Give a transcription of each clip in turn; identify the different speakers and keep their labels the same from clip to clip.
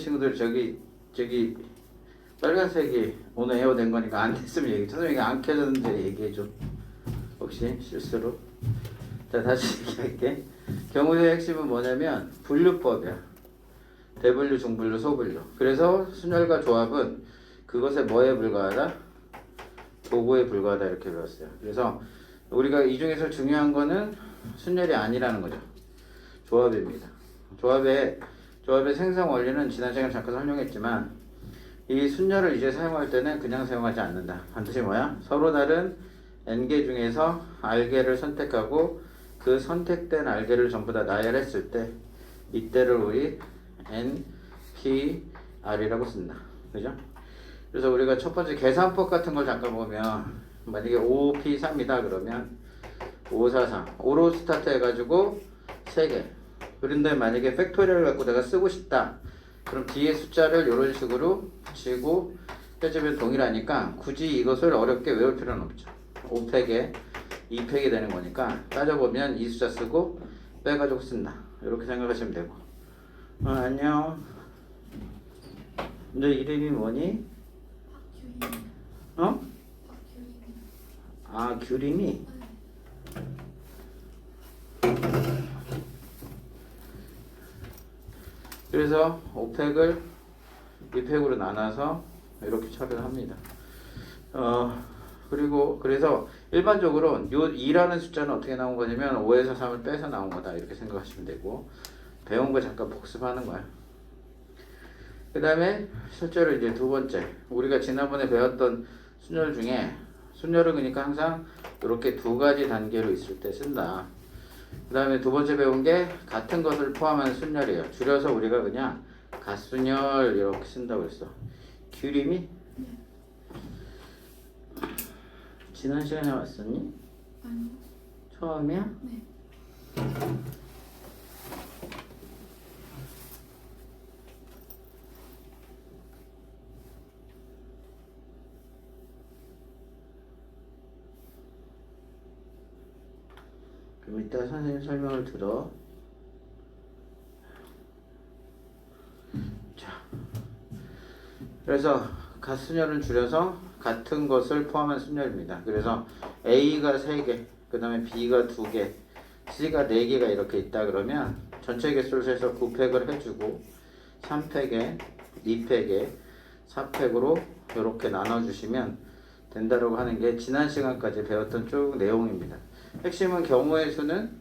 Speaker 1: 친구들 저기 빨간색이 오늘 에어된 거니까 안 됐으면 얘기해. 선생님이 안 켜졌는데 얘기해줘. 혹시 실수로. 자, 다시 얘기할게. 경우의 핵심은 뭐냐면 분류법이야. 대분류, 중분류, 소분류. 그래서 순열과 조합은 그것의 뭐에 불과하다? 도구에 불과하다 이렇게 배웠어요. 그래서 우리가 이 중에서 중요한 거는 순열이 아니라는 거죠. 조합입니다. 조합의 생성 원리는 지난 시간에 잠깐 설명했지만 이 순열을 이제 사용할 때는 그냥 사용하지 않는다. 반드시 뭐야? 서로 다른 n개 중에서 r개를 선택하고 그 선택된 r개를 전부 다 나열했을 때 이때를 우리 n, p, r이라고 쓴다. 그죠? 그래서 우리가 첫 번째 계산법 같은 걸 잠깐 보면 만약에 5, p, 3이다 그러면 5, 4, 3 5로 스타트 해가지고 3개. 그런데 만약에 팩토리얼을 갖고 내가 쓰고 싶다. 그럼 뒤에 숫자를 이런 식으로 붙이고 빼주면 동일하니까 굳이 이것을 어렵게 외울 필요는 없죠. 5팩에 2팩이 되는 거니까 따져보면 이 숫자 쓰고 빼가지고 쓴다. 이렇게 생각하시면 되고. 안녕. 너 이름이 뭐니? 어? 아, 규림이? 그래서 5팩을 2팩으로 나눠서 이렇게 처리를 합니다. 그래서 일반적으로 요 2라는 숫자는 어떻게 나온 거냐면 5에서 3을 빼서 나온 거다 이렇게 생각하시면 되고 배운 거 잠깐 복습하는 거야. 그 다음에 실제로 이제 두 번째 우리가 지난번에 배웠던 순열 중에 순열은 그러니까 항상 이렇게 두 가지 단계로 있을 때 쓴다. 그 다음에 두 번째 배운 게 같은 것을 포함한 순열이에요. 줄여서 우리가 그냥 갓순열 이렇게 쓴다고 그랬어. 규림이? 지난 시간에 왔었니?
Speaker 2: 아니요.
Speaker 1: 처음이야?
Speaker 2: 네.
Speaker 1: 그럼 이따 선생님 설명을 들어. 자, 그래서 갓순열을 줄여서 같은 것을 포함한 순열입니다. 그래서 A가 3개, 그 다음에 B가 2개, C가 4개가 이렇게 있다 그러면 전체 개수를 세서 9팩을 해주고 3팩에 2팩에 4팩으로 이렇게 나눠주시면 된다라고 하는 게 지난 시간까지 배웠던 쭉 내용입니다. 핵심은 경우의 수는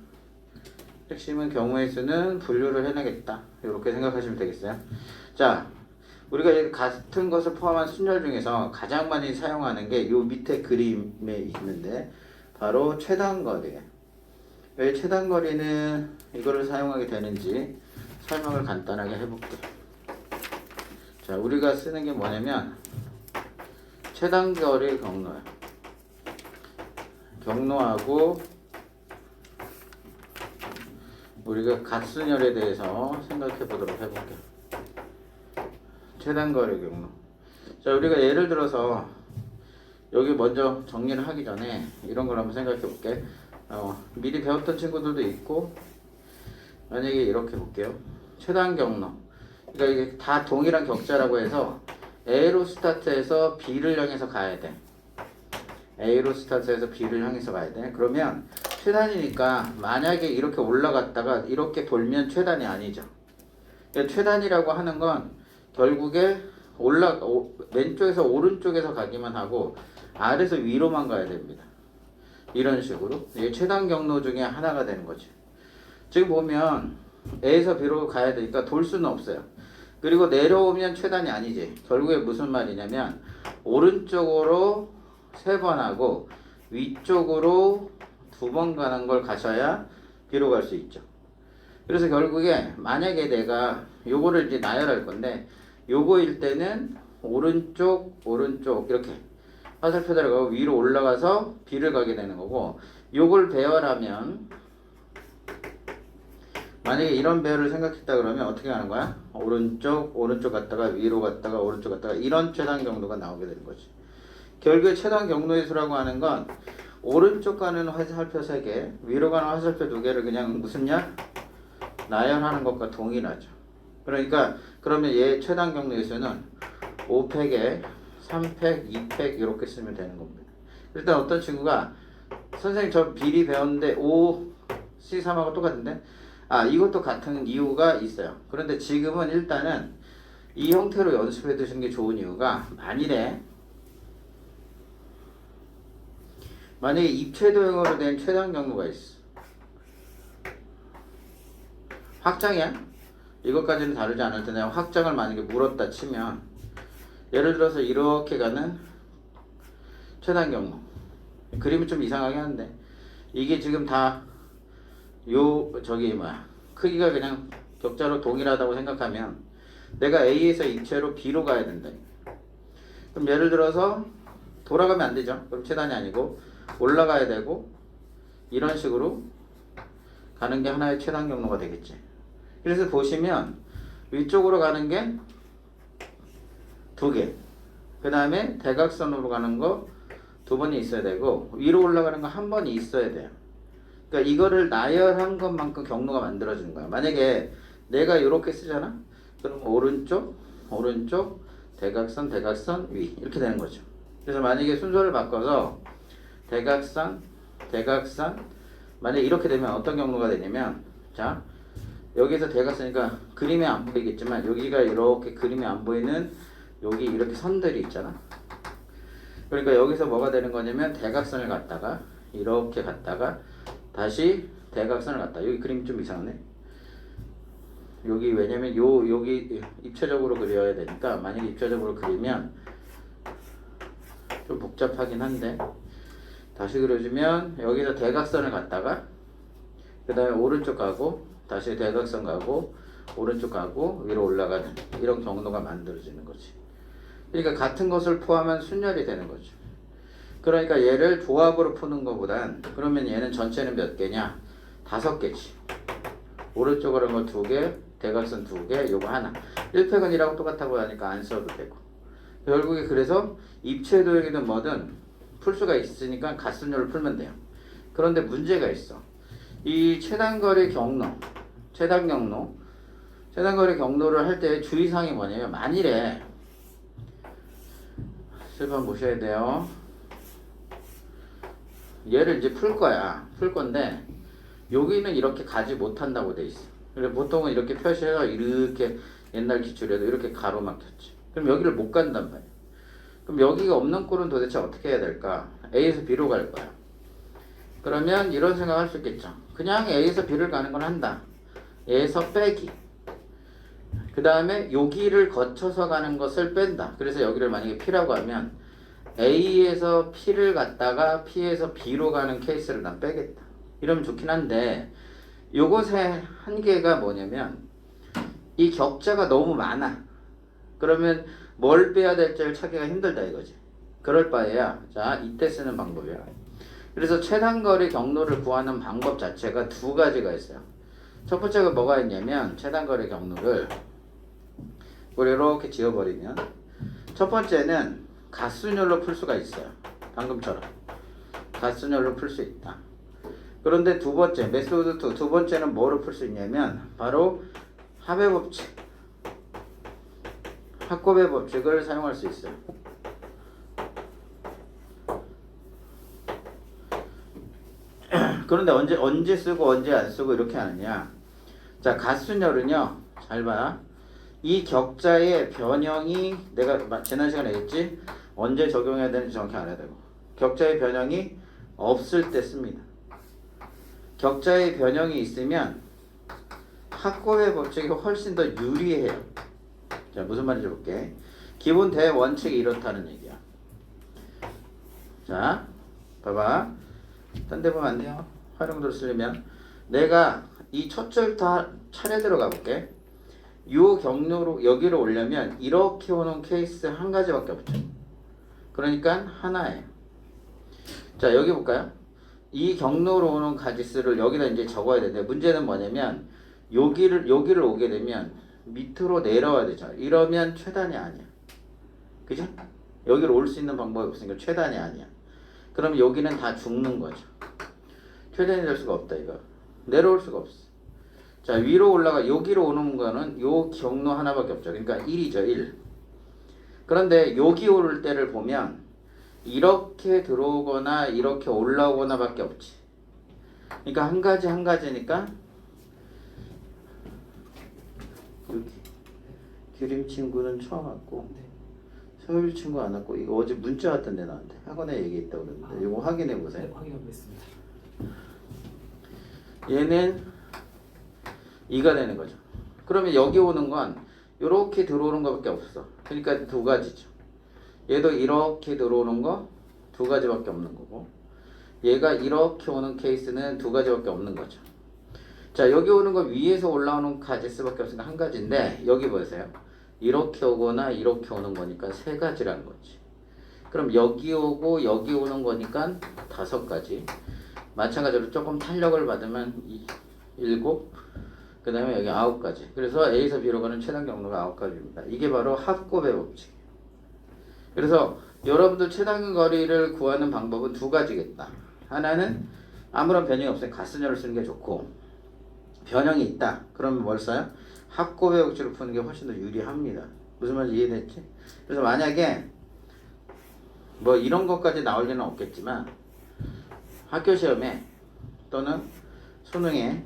Speaker 1: 분류를 해내겠다. 이렇게 생각하시면 되겠어요. 자, 우리가 같은 것을 포함한 순열 중에서 가장 많이 사용하는 게 이 밑에 그림에 있는데 바로 최단거리예요. 왜 최단거리는 이거를 사용하게 되는지 설명을 간단하게 해볼게. 자, 우리가 쓰는 게 뭐냐면 최단거리 경로야. 경로하고 우리가 갓순열에 대해서 생각해 보도록 해볼게. 최단거리 경로. 자, 우리가 예를 들어서 여기 먼저 정리를 하기 전에 이런 걸 한번 생각해 볼게. 미리 배웠던 친구들도 있고 만약에 이렇게 볼게요. 최단 경로. 그러니까 이게 다 동일한 격자라고 해서 A로 스타트해서 B를 향해서 가야 돼. A로 스타트해서 B를 향해서 가야 돼. 그러면 최단이니까 만약에 이렇게 올라갔다가 이렇게 돌면 최단이 아니죠. 그러니까 최단이라고 하는 건 결국에 왼쪽에서 오른쪽에서 가기만 하고 아래에서 위로만 가야 됩니다. 이런 식으로 이게 최단 경로 중에 하나가 되는 거죠. 지금 보면 A에서 B로 가야 되니까 돌 수는 없어요. 그리고 내려오면 최단이 아니지. 결국에 무슨 말이냐면 오른쪽으로 3번 하고 위쪽으로 2번 가는 걸 가셔야 B로 갈 수 있죠. 그래서 결국에 만약에 내가 요거를 이제 나열할 건데 요거일 때는 오른쪽 이렇게 화살표 들어가고 위로 올라가서 B를 가게 되는 거고 요걸 배열하면 만약에 이런 배열을 생각했다 그러면 어떻게 하는 거야? 오른쪽 갔다가 위로 갔다가 오른쪽 갔다가 이런 최단 경로가 나오게 되는 거지. 결국에 최단 경로의 수라고 하는 건 오른쪽 가는 화살표 3개, 위로 가는 화살표 2개를 그냥 무슨냐? 나열하는 것과 동일하죠. 그러니까 그러면 얘 최단 경로의 수는 5팩에 3팩, 2팩 이렇게 쓰면 되는 겁니다. 일단 어떤 친구가 선생님 저 비리 배웠는데 5C3하고 똑같은데 이것도 같은 이유가 있어요. 그런데 지금은 일단은 이 형태로 연습해 두시는 게 좋은 이유가 만약에 입체도형으로 된 최단 경로가 있어. 확장이야? 이것까지는 다르지 않을 텐데 확장을 만약에 물었다 치면 예를 들어서 이렇게 가는 최단 경로 그림이 좀 이상하게 하는데 이게 지금 다 크기가 그냥 격자로 동일하다고 생각하면 내가 A에서 입체로 B로 가야 된다. 그럼 예를 들어서 돌아가면 안 되죠. 그럼 최단이 아니고 올라가야 되고 이런 식으로 가는 게 하나의 최단 경로가 되겠지. 그래서 보시면 위쪽으로 가는 게 2개, 그 다음에 대각선으로 가는 거 2번이 있어야 되고 위로 올라가는 거 1번이 있어야 돼요. 그러니까 이거를 나열한 것만큼 경로가 만들어지는 거야. 만약에 내가 이렇게 쓰잖아? 그럼 오른쪽, 대각선, 위 이렇게 되는 거죠. 그래서 만약에 순서를 바꿔서 대각선, 만약에 이렇게 되면 어떤 경로가 되냐면 자 여기서 대각선이니까 그림에 안 보이겠지만 여기가 이렇게 그림에 안 보이는 여기 이렇게 선들이 있잖아. 그러니까 여기서 뭐가 되는 거냐면 대각선을 갔다가 이렇게 갔다가 다시 대각선을 갔다. 여기 그림이 좀 이상하네. 여기 왜냐면 여기 입체적으로 그려야 되니까 만약에 입체적으로 그리면 좀 복잡하긴 한데 다시 그려주면 여기서 대각선을 갔다가 그 다음에 오른쪽 가고 다시 대각선 가고 오른쪽 가고 위로 올라가는 이런 경로가 만들어지는 거지. 그러니까 같은 것을 포함한 순열이 되는 거죠. 그러니까 얘를 조합으로 푸는 것보단 그러면 얘는 전체는 몇 개냐? 5개지. 오른쪽으로 한 거 2개, 대각선 2개, 요거 하나. 1팩은 이라고 똑같다고 하니까 안 써도 되고. 결국에 그래서 입체도형이든 뭐든 풀 수가 있으니까 갓순열을 풀면 돼요. 그런데 문제가 있어. 이 최단거리 경로를 할 때 주의사항이 뭐냐면 만일에 실판 보셔야 돼요. 얘를 이제 풀 건데 여기는 이렇게 가지 못한다고 돼 있어. 그래서 보통은 이렇게 표시해서 이렇게 옛날 기출에도 이렇게 가로막혔지. 그럼 여기를 못 간단 말이야. 그럼 여기가 없는 꼴은 도대체 어떻게 해야 될까? A에서 B로 갈 거야. 그러면 이런 생각할 수 있겠죠. 그냥 A에서 B를 가는 건 한다. A에서 빼기. 그 다음에 여기를 거쳐서 가는 것을 뺀다. 그래서 여기를 만약에 P라고 하면 A에서 P를 갔다가 P에서 B로 가는 케이스를 난 빼겠다. 이러면 좋긴 한데 요것의 한계가 뭐냐면 이 격자가 너무 많아. 그러면 뭘 빼야 될지를 찾기가 힘들다 이거지. 그럴 바에야 자 이때 쓰는 방법이야. 그래서 최단거리 경로를 구하는 방법 자체가 2가지가 있어요. 첫 번째가 뭐가 있냐면 최단거리 경로를 우리 이렇게 지워버리면 첫 번째는 갓순열로 풀 수가 있어요. 방금처럼 갓순열로 풀 수 있다. 그런데 두 번째 메소드 2 두 번째는 뭐로 풀 수 있냐면 바로 합의 법칙, 합곱의 법칙을 사용할 수 있어요. 그런데 언제 쓰고 언제 안 쓰고 이렇게 하느냐? 자, 갓순열은요. 잘 봐. 이 격자의 변형이 내가 지난 시간에 얘기했지? 언제 적용해야 되는지 정확히 알아야 되고. 격자의 변형이 없을 때 씁니다. 격자의 변형이 있으면 합곱의 법칙이 훨씬 더 유리해요. 자, 무슨 말인지 볼게. 기본 대원칙이 이렇다는 얘기야. 자, 봐봐. 딴 데 보면 안 돼요. 활용도를 쓰려면 내가 이 첫 줄부터 차례대로 가볼게. 요 경로로 여기로 오려면 이렇게 오는 케이스 한 가지밖에 없죠. 그러니까 하나예요. 자, 여기 볼까요? 이 경로로 오는 가지수를 여기다 이제 적어야 되는데 문제는 뭐냐면 여기를 오게 되면 밑으로 내려와야 되죠. 이러면 최단이 아니야. 그죠? 여기로 올 수 있는 방법이 없으니까 최단이 아니야. 그럼 여기는 다 죽는 거죠. 최단이 될 수가 없다 이거. 내려올 수가 없어. 자, 위로 올라가 여기로 오는 거는 요 경로 하나밖에 없죠. 그러니까 1이죠. 1. 그런데 여기 오를 때를 보면 이렇게 들어오거나 이렇게 올라오거나 밖에 없지. 그러니까 한 가지 한 가지니까 여기 규림 친구는 처음 왔고 서율 친구 안 왔고 이거 어제 문자 왔던데 나한테 학원에 얘기했다고 그러는데 이거 확인해 보세요.
Speaker 2: 네, 확인하겠습니다.
Speaker 1: 얘는 2가 되는 거죠. 그러면 여기 오는 건 이렇게 들어오는 것밖에 없어. 그러니까 두 가지죠. 얘도 이렇게 들어오는 거 두 가지밖에 없는 거고 얘가 이렇게 오는 케이스는 두 가지밖에 없는 거죠. 자, 여기 오는 거 위에서 올라오는 가지수밖에 없으니까 한 가지인데 여기 보세요. 이렇게 오거나 이렇게 오는 거니까 세 가지라는 거지. 그럼 여기 오고 여기 오는 거니까 5가지. 마찬가지로 조금 탄력을 받으면 7, 그 다음에 여기 9가지. 그래서 A에서 B로 가는 최단 경로가 9가지입니다. 이게 바로 합곱의 법칙이에요. 그래서 여러분들 최단 거리를 구하는 방법은 두 가지겠다. 하나는 아무런 변형이 없으니 가스녀를 쓰는 게 좋고, 변형이 있다. 그러면 뭘 써요? 합곱의 법칙을 푸는 게 훨씬 더 유리합니다. 무슨 말인지 이해됐지? 그래서 만약에 뭐 이런 것까지 나올 리는 없겠지만 학교 시험에 또는 수능에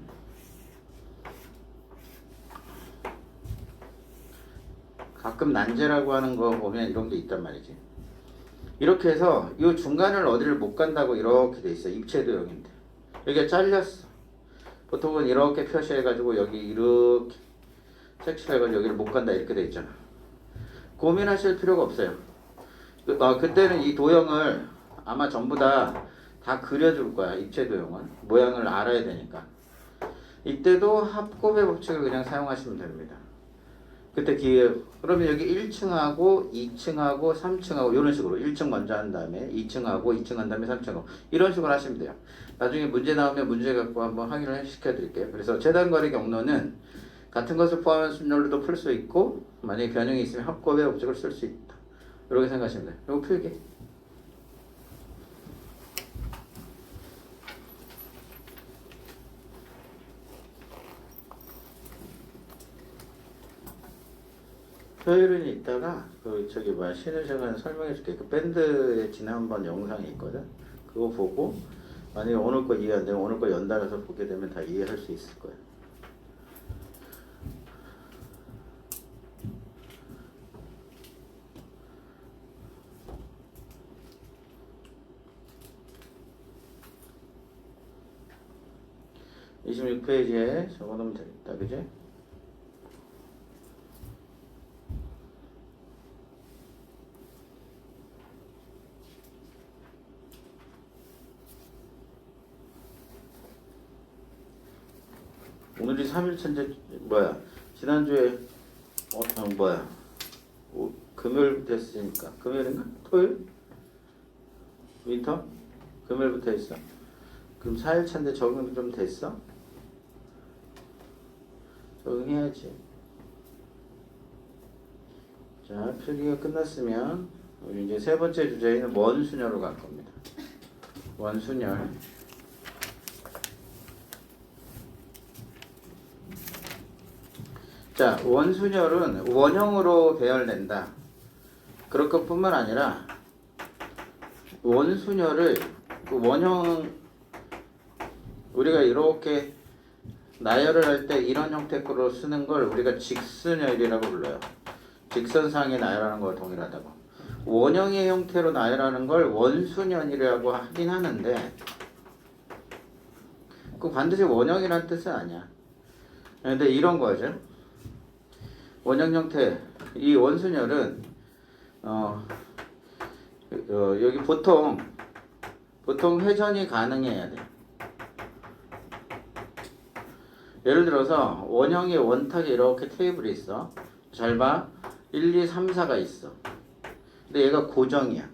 Speaker 1: 가끔 난제라고 하는 거 보면 이런 게 있단 말이지. 이렇게 해서 이 중간을 어디를 못 간다고 이렇게 돼 있어. 입체도형인데 여기가 잘렸어. 보통은 이렇게 표시해가지고 여기 이렇게 색칠해가지고 여기를 못 간다 이렇게 돼 있잖아. 고민하실 필요가 없어요. 그때는 이 도형을 아마 전부 다 그려줄 거야. 입체도형은 모양을 알아야 되니까. 이때도 합곱의 법칙을 그냥 사용하시면 됩니다. 그때 기회. 그러면 여기 1층하고 2층하고 3층하고 이런 식으로 1층 먼저 한 다음에 2층하고 2층 한 다음에 3층하고 이런 식으로 하시면 돼요. 나중에 문제 나오면 문제 갖고 한번 확인을 시켜드릴게요. 그래서 최단거리 경로는 같은 것을 포함한 순열로도 풀 수 있고 만약에 변형이 있으면 합곱의 법칙을 쓸 수 있다. 이렇게 생각하시면 돼요. 이거 필기. 토요일은 이따가 쉬는 시간 설명해 줄게. 그 밴드의 지난번 영상이 있거든. 그거 보고 만약에 오늘 거 이해 안 되면 오늘 거 연달아서 보게 되면 다 이해할 수 있을 거야. 이 26페이지에 적어놓으면 되겠다. 그지? 오늘이 3일차인데 지난주에 금요일부터 했으니까 금요일인가? 토요일? 윈터? 금요일부터 했어. 그럼 4일차인데 적응 좀 됐어? 적응해야지. 자, 필기가 끝났으면 우리 이제 세 번째 주제에는 원순열로 갈 겁니다. 원순열. 자, 원순열은 원형으로 배열된다. 그럴 것뿐만 아니라 원순열을 원형 우리가 이렇게 나열을 할 때 이런 형태로 쓰는 걸 우리가 직순열이라고 불러요. 직선상에 나열하는 거와 동일하다고. 원형의 형태로 나열하는 걸 원순열이라고 하긴 하는데 그 반드시 원형이라는 뜻은 아니야. 근데 이런 거죠. 원형 형태, 이 원순열은 여기 보통 회전이 가능해야 돼. 예를 들어서 원형의 원탁에 이렇게 테이블이 있어. 잘 봐. 1, 2, 3, 4가 있어. 근데 얘가 고정이야.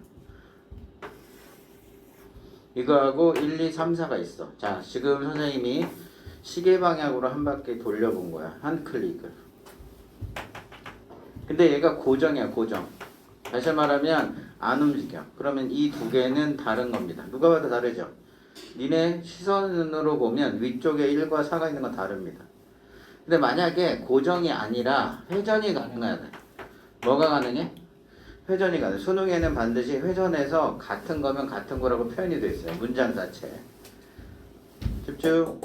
Speaker 1: 이거하고 1, 2, 3, 4가 있어. 자, 지금 선생님이 시계 방향으로 한 바퀴 돌려본 거야. 한 클릭을. 근데 얘가 고정이야, 고정. 다시 말하면 안 움직여. 그러면 이 두 개는 다른 겁니다. 누가 봐도 다르죠? 니네 시선으로 보면 위쪽에 1과 4가 있는 건 다릅니다. 근데 만약에 고정이 아니라 회전이 가능하다. 뭐가 가능해? 회전이 가능해. 수능에는 반드시 회전해서 같은 거면 같은 거라고 표현이 돼 있어요. 문장 자체에. 집중.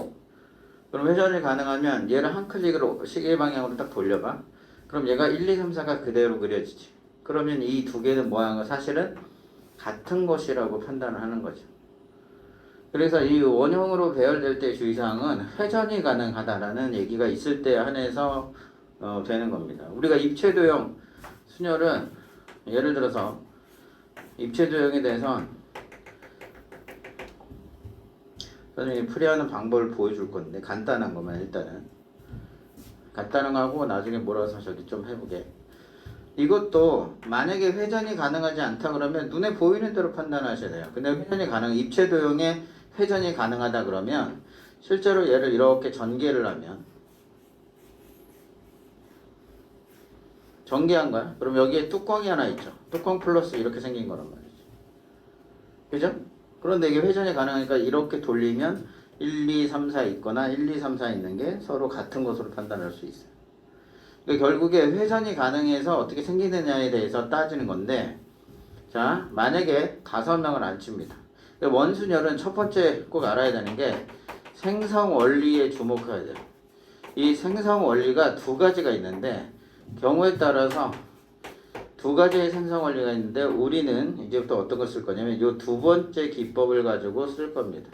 Speaker 1: 그럼 회전이 가능하면 얘를 한 클릭으로 시계 방향으로 딱 돌려봐. 그럼 얘가 1, 2, 3, 4가 그대로 그려지지. 그러면 이 두 개는 뭐야? 사실은 같은 것이라고 판단을 하는 거죠. 그래서 이 원형으로 배열될 때 주의사항은 회전이 가능하다라는 얘기가 있을 때 한해서 되는 겁니다. 우리가 입체도형 순열은 예를 들어서 입체도형에 대해서 선생님이 풀이하는 방법을 보여줄 건데 간단한 것만 일단은 간단한 거 하고 나중에 몰아서 저기 좀 해보게. 이것도 만약에 회전이 가능하지 않다 그러면 눈에 보이는 대로 판단하셔야 돼요. 근데 회전이 입체도형에 회전이 가능하다 그러면 실제로 얘를 이렇게 전개를 하면 전개한 거야. 그럼 여기에 뚜껑이 하나 있죠. 뚜껑 플러스 이렇게 생긴 거란 말이지. 그죠? 그런데 이게 회전이 가능하니까 이렇게 돌리면 1, 2, 3, 4 있거나 1, 2, 3, 4 있는 게 서로 같은 것으로 판단할 수 있어요. 그러니까 결국에 회전이 가능해서 어떻게 생기느냐에 대해서 따지는 건데, 자, 만약에 5명을 안 칩니다. 원순열은 첫 번째 꼭 알아야 되는 게 생성 원리에 주목해야 돼요. 이 생성 원리가 두 가지가 있는데 경우에 따라서 두 가지의 생성 원리가 있는데 우리는 이제부터 어떤 걸 쓸 거냐면 이 두 번째 기법을 가지고 쓸 겁니다.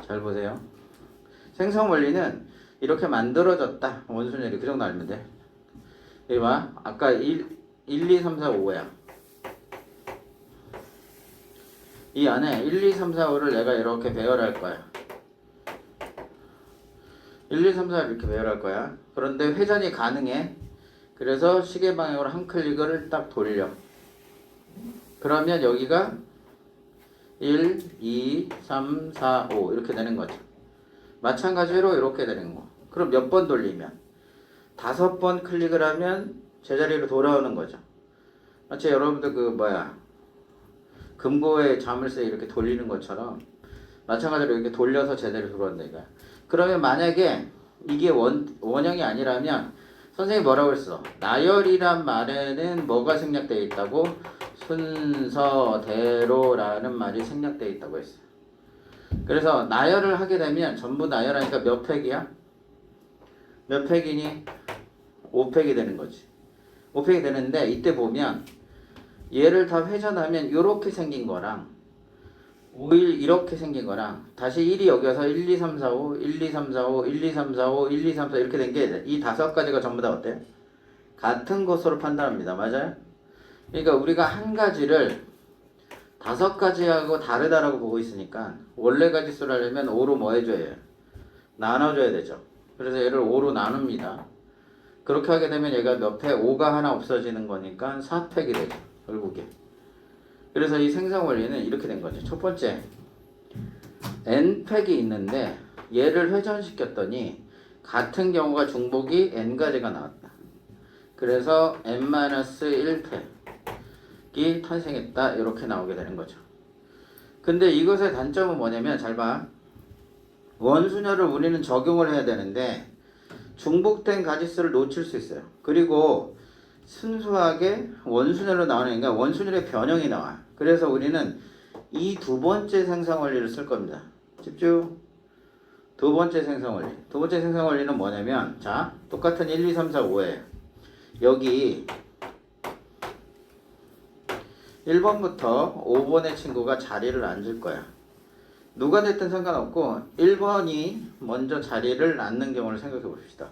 Speaker 1: 잘 보세요. 생성 원리는 이렇게 만들어졌다. 원순열이 그 정도 알면 돼. 여기 봐. 아까 1, 2, 3, 4, 5야. 이 안에 1, 2, 3, 4, 5를 내가 이렇게 배열할 거야. 1, 2, 3, 4를 이렇게 배열할 거야. 그런데 회전이 가능해. 그래서 시계 방향으로 한 클릭을 딱 돌려. 그러면 여기가 1, 2, 3, 4, 5 이렇게 되는 거죠. 마찬가지로 이렇게 되는 거. 그럼 몇 번 돌리면? 5번 클릭을 하면 제자리로 돌아오는 거죠. 마치 여러분들 금고에 자물쇠 이렇게 돌리는 것처럼 마찬가지로 이렇게 돌려서 제대로 들어온다 이거야. 그러면 만약에 이게 원형이 아니라면 선생님이 뭐라고 했어? 나열이란 말에는 뭐가 생략되어 있다고? 순서대로라는 말이 생략되어 있다고 했어요. 그래서 나열을 하게 되면 전부 나열하니까 몇 팩이야? 몇 팩이니? 5팩이 되는 거지. 5팩이 되는데 이때 보면 얘를 다 회전하면 이렇게 생긴 거랑 5일 이렇게 생긴 거랑 다시 1이 여기 와서 1, 2, 3, 4, 5, 1, 2, 3, 4, 5, 1, 2, 3, 4, 5, 1, 2, 3, 4 이렇게 된 게 이 5가지가 전부 다 어때? 같은 것으로 판단합니다. 맞아요? 그러니까 우리가 한 가지를 5가지하고 다르다라고 보고 있으니까 원래 가지수를 하려면 5로 뭐 해줘야 해요? 나눠줘야 되죠. 그래서 얘를 5로 나눕니다. 그렇게 하게 되면 얘가 몇 팩? 5가 하나 없어지는 거니까 4팩이 되죠. 결국에. 그래서 이 생성 원리는 이렇게 된 거죠. 첫 번째, n팩이 있는데 얘를 회전시켰더니 같은 경우가 중복이 n가지가 나왔다. 그래서 n-1팩이 탄생했다. 이렇게 나오게 되는 거죠. 근데 이것의 단점은 뭐냐면 잘 봐. 원순열을 우리는 적용을 해야 되는데 중복된 가지수를 놓칠 수 있어요. 그리고 순수하게 원순열로 나오는 그러니까 원순열의 변형이 나와. 그래서 우리는 이 두 번째 생성 원리를 쓸 겁니다. 집중. 두 번째 생성 원리. 두 번째 생성 원리는 뭐냐면 자, 똑같은 1, 2, 3, 4, 5에 여기 1번부터 5번의 친구가 자리를 앉을 거야. 누가 됐든 상관없고 1번이 먼저 자리를 앉는 경우를 생각해 봅시다.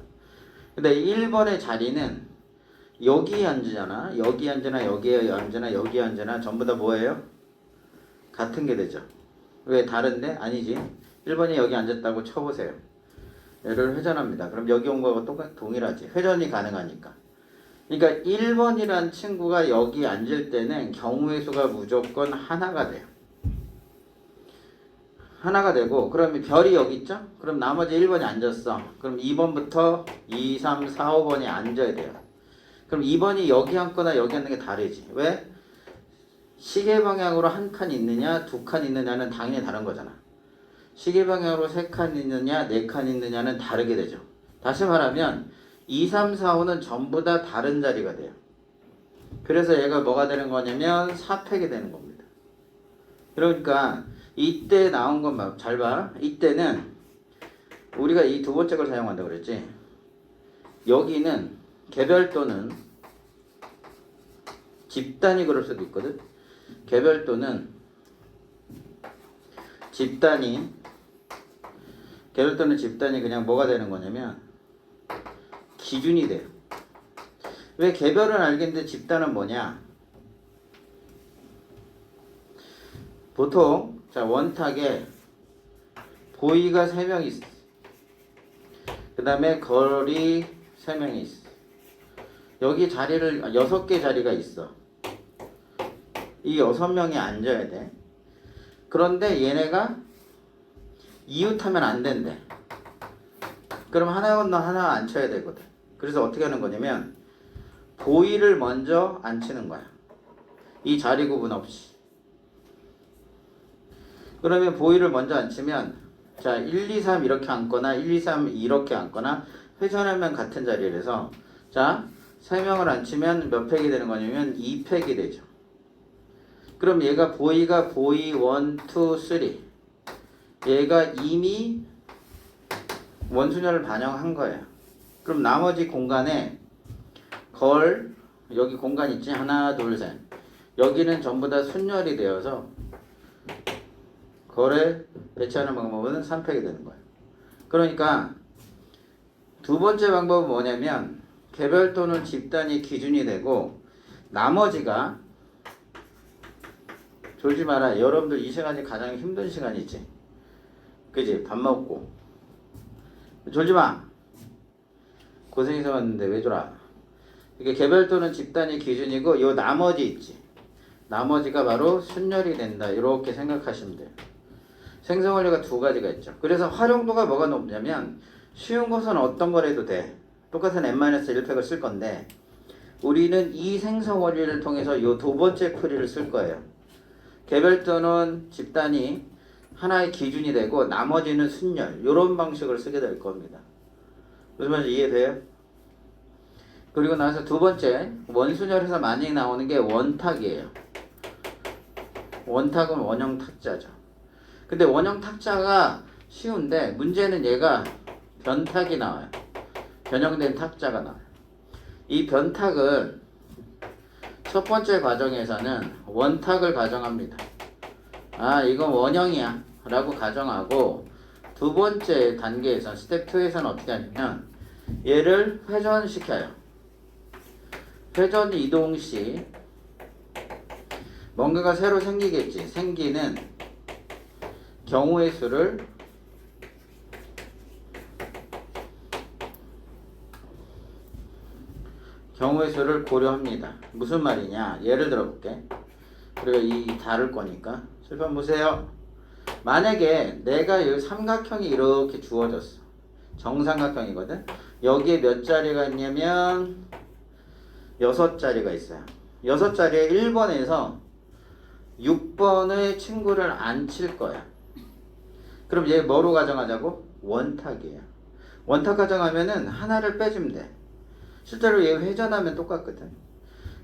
Speaker 1: 근데 1번의 자리는 여기 앉으잖아. 여기 앉으나 여기에 앉으나 여기 앉으나 전부 다 뭐예요? 같은 게 되죠. 왜 다른데? 아니지. 1번이 여기 앉았다고 쳐보세요. 얘를 회전합니다. 그럼 여기 온 거하고 동일하지. 회전이 가능하니까. 그러니까 1번이란 친구가 여기 앉을 때는 경우의 수가 무조건 하나가 돼요. 하나가 되고 그러면 별이 여기 있죠? 그럼 나머지 1번이 앉았어. 그럼 2번부터 2, 3, 4, 5번이 앉아야 돼요. 그럼 2번이 여기 앉거나 여기 앉는 게 다르지. 왜? 시계 방향으로 한 칸 있느냐 2칸 있느냐는 당연히 다른 거잖아. 시계 방향으로 3칸 있느냐 4칸 있느냐는 다르게 되죠. 다시 말하면 2, 3, 4, 5는 전부 다 다른 자리가 돼요. 그래서 얘가 뭐가 되는 거냐면 4팩이 되는 겁니다. 그러니까 이때 나온 것만 잘 봐. 이때는 우리가 이 두 번째 걸 사용한다고 그랬지. 여기는 개별 또는 집단위 그럴 수도 있거든. 개별 또는 집단위, 개별 또는 집단위 그냥 뭐가 되는 거냐면 기준이 돼요. 왜 개별은 알겠는데 집단은 뭐냐? 보통 자 원탁에 보이가 3명 있어. 그 다음에 걸이 3명이 있어. 여기 자리를 6개 자리가 있어. 이 6명이 앉아야 돼. 그런데 얘네가 이웃하면 안 된대. 그럼 하나 건너 하나 앉혀야 되거든. 그래서 어떻게 하는 거냐면 보이를 먼저 앉히는 거야. 이 자리 구분 없이. 그러면 보이를 먼저 앉히면 자 1, 2, 3 이렇게 앉거나 1, 2, 3 이렇게 앉거나 회전하면 같은 자리라서 자 3명을 앉히면 몇 팩이 되는 거냐면 2팩이 되죠. 그럼 얘가 보이가 보이 1, 2, 3 얘가 이미 원순열을 반영한 거예요. 그럼 나머지 공간에 걸 여기 공간 있지? 하나 둘 셋 여기는 전부 다 순열이 되어서 걸에 배치하는 방법은 3팩이 되는 거예요. 그러니까 두 번째 방법은 뭐냐면 개별 또는 집단이 기준이 되고 나머지가 졸지 마라. 여러분들 이 시간이 가장 힘든 시간이지. 그지? 밥 먹고 졸지 마. 고생해서 왔는데 왜 졸아? 이게 개별 또는 집단이 기준이고 요 나머지 있지. 나머지가 바로 순열이 된다. 이렇게 생각하시면 돼요. 생성원료가 두 가지가 있죠. 그래서 활용도가 뭐가 높냐면 쉬운 것은 어떤 거라도 돼. 똑같은 n-1팩을 쓸 건데 우리는 이 생성원리를 통해서 요 두 번째 풀이를 쓸 거예요. 개별 또는 집단이 하나의 기준이 되고 나머지는 순열. 이런 방식을 쓰게 될 겁니다. 무슨 말인지 이해돼요? 그리고 나서 두 번째 원순열에서 많이 나오는 게 원탁이에요. 원탁은 원형 탁자죠. 근데 원형 탁자가 쉬운데 문제는 얘가 변탁이 나와요. 변형된 탁자가 나와요. 이 변탁을 첫 번째 과정에서는 원탁을 가정합니다. 아 이건 원형이야 라고 가정하고 두 번째 단계에서 스텝 2에서는 어떻게 하냐면 얘를 회전시켜요. 회전 이동 시 뭔가가 새로 생기겠지. 생기는 경우의 수를 고려합니다. 무슨 말이냐? 예를 들어 볼게. 그리고 이 다룰 거니까 실판 보세요. 만약에 내가 이 삼각형이 이렇게 주어졌어. 정삼각형이거든. 여기에 몇 자리가 있냐면 6자리가 있어요. 6자리에 1번에서 6번의 친구를 안 칠 거야. 그럼 얘 뭐로 가정하자고? 원탁이에요. 원탁 가정하면은 하나를 빼주면 돼. 실제로 얘 회전하면 똑같거든.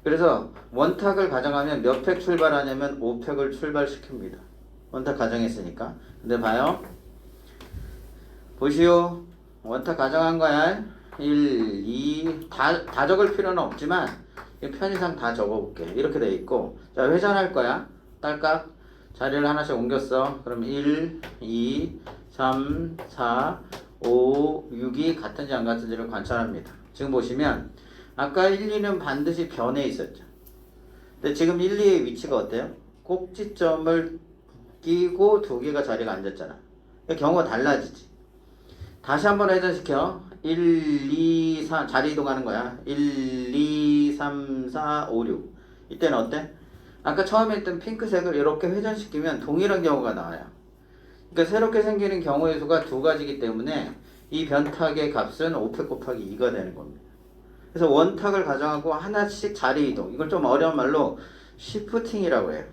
Speaker 1: 그래서 원탁을 가정하면 몇 팩 출발하냐면 5팩을 출발시킵니다. 원탁 가정했으니까. 근데 봐요. 보시오. 원탁 가정한 거야. 1, 2, 다 적을 필요는 없지만 편의상 다 적어볼게. 이렇게 돼 있고 자 회전할 거야. 딸깍 자리를 하나씩 옮겼어. 그럼 1, 2, 3, 4, 5, 6이 같은지 안 같은지를 관찰합니다. 지금 보시면 아까 1, 2는 반드시 변에 있었죠. 근데 지금 1, 2의 위치가 어때요? 꼭지점을 끼고 두 개가 자리가 앉았잖아. 경우가 달라지지. 다시 한번 회전시켜. 1, 2, 3 자리 이동하는 거야. 1, 2, 3, 4, 5, 6 이때는 어때? 아까 처음에 했던 핑크색을 이렇게 회전시키면 동일한 경우가 나와요. 그러니까 새롭게 생기는 경우의 수가 두 가지이기 때문에 이 변탁의 값은 5팩 곱하기 2가 되는 겁니다. 그래서 원탁을 가정하고 하나씩 자리 이동. 이걸 좀 어려운 말로 시프팅이라고 해요.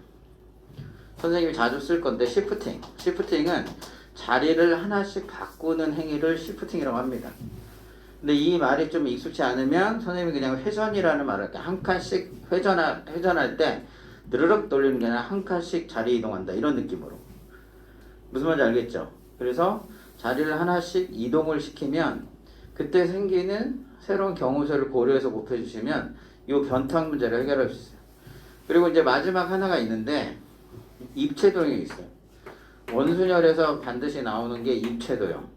Speaker 1: 선생님이 자주 쓸 건데 시프팅은 자리를 하나씩 바꾸는 행위를 시프팅이라고 합니다. 근데 이 말이 좀 익숙치 않으면 선생님이 그냥 회전이라는 말을 할게. 한 칸씩 회전할 때 느르륵 돌리는 게 아니라 한 칸씩 자리 이동한다. 이런 느낌으로. 무슨 말인지 알겠죠? 그래서 자리를 하나씩 이동을 시키면 그때 생기는 새로운 경우수를 고려해서 곱해주시면 이 변탁 문제를 해결할 수 있어요. 그리고 이제 마지막 하나가 있는데 입체도형이 있어요. 원순열에서 반드시 나오는 게 입체도형.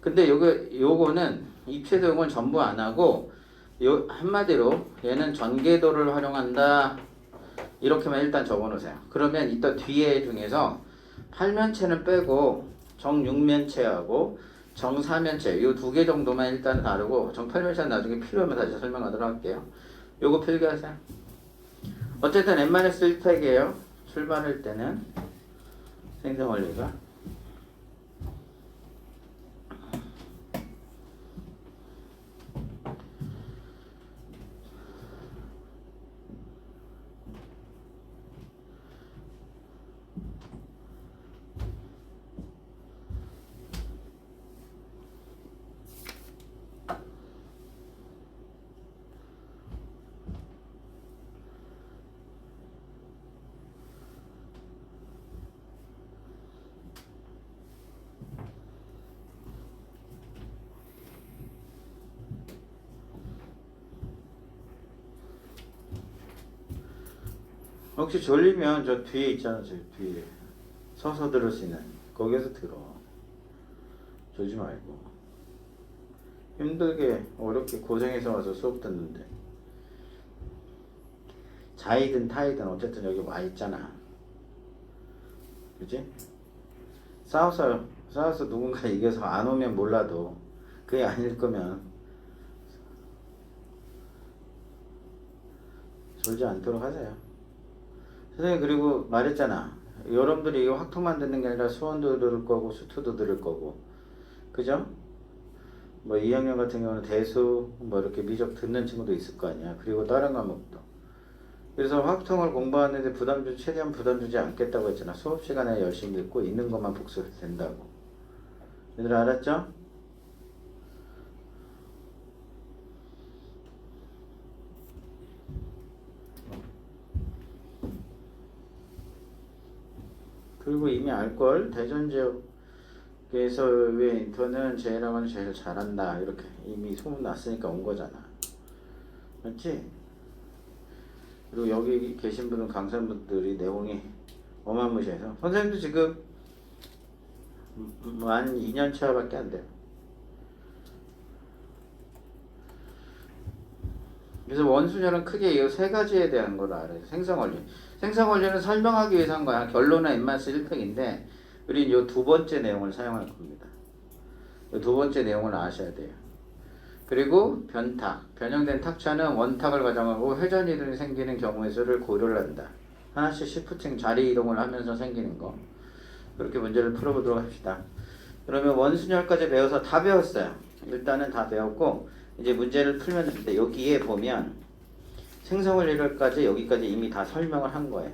Speaker 1: 근데 요거는 입체도형은 전부 안 하고 한마디로 얘는 전개도를 활용한다. 이렇게만 일단 적어놓으세요. 그러면 이따 뒤에 중에서 팔면체는 빼고 정육면체하고 정사면체 요 두 개 정도만 일단 다르고 정팔면체는 나중에 필요하면 다시 설명하도록 할게요. 요거 필기하세요. 어쨌든 n-1팩이에요. 출발할 때는 생성원리가 혹시 졸리면 저 뒤에 있잖아. 저 뒤에 서서 들을 수 있는 거기에서 들어. 졸지 말고. 힘들게 어렵게 고생해서 와서 수업 듣는데 자이든 타이든 어쨌든 여기 와 있잖아. 그치? 싸워서 누군가 이겨서 안 오면 몰라도 그게 아닐 거면 졸지 않도록 하세요. 선생님 그리고 말했잖아. 여러분들이 이거 확통만 듣는 게 아니라 수원도 들을 거고 수투도 들을 거고 그죠? 뭐 2학년 같은 경우는 대수 뭐 이렇게 미적 듣는 친구도 있을 거 아니야. 그리고 다른 과목도. 그래서 확통을 공부하는데 최대한 부담 주지 않겠다고 했잖아. 수업 시간에 열심히 듣고 있는 것만 복습해도 된다고. 얘들아 알았죠? 그리고 이미 알걸. 대전 지역에서의 인턴은 쟤랑은 제일 잘한다. 이렇게 이미 소문 났으니까 온 거잖아. 맞지? 그리고 여기 계신 분은 강사분들이 내용이 어마무시해서 선생님도 지금 만 2년 차밖에 안 돼요. 그래서 원순열은 크게 이 세 가지에 대한 걸 알아요. 생성원리. 생성원리는 설명하기 위해서 한 거야. 결론은 n-1팩인데 우린 이 두 번째 내용을 사용할 겁니다. 이 두 번째 내용을 아셔야 돼요. 그리고 변탁. 변형된 탁차는 원탁을 가정하고 회전 이동이 생기는 경우의 수를 고려를 한다. 하나씩 시프팅 자리 이동을 하면서 생기는 거. 그렇게 문제를 풀어보도록 합시다. 그러면 원순열까지 배워서 다 배웠어요. 일단은 다 배웠고 이제 문제를 풀면 되는데 여기에 보면 생성원리까지 여기까지 이미 다 설명을 한 거예요.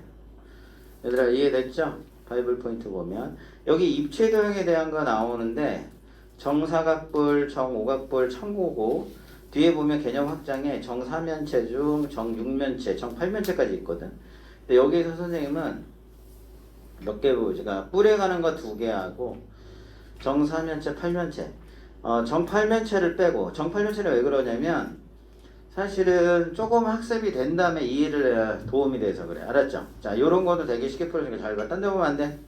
Speaker 1: 얘들아 이해됐죠? 바이블 포인트 보면 여기 입체도형에 대한 거 나오는데 정사각뿔, 정오각뿔 참고고 뒤에 보면 개념 확장에 정사면체 중 정육면체, 정팔면체까지 있거든. 근데 여기서 선생님은 몇 개 보지가 뿔에 가는 거 2개 하고 정사면체, 팔면체 정팔면체를 빼고 정팔면체는 왜 그러냐면 사실은 조금 학습이 된 다음에 이해를 해야 도움이 돼서 그래. 알았죠? 자, 요런 거도 되게 쉽게 풀어주니까 잘 봐. 딴 데 보면 안 돼.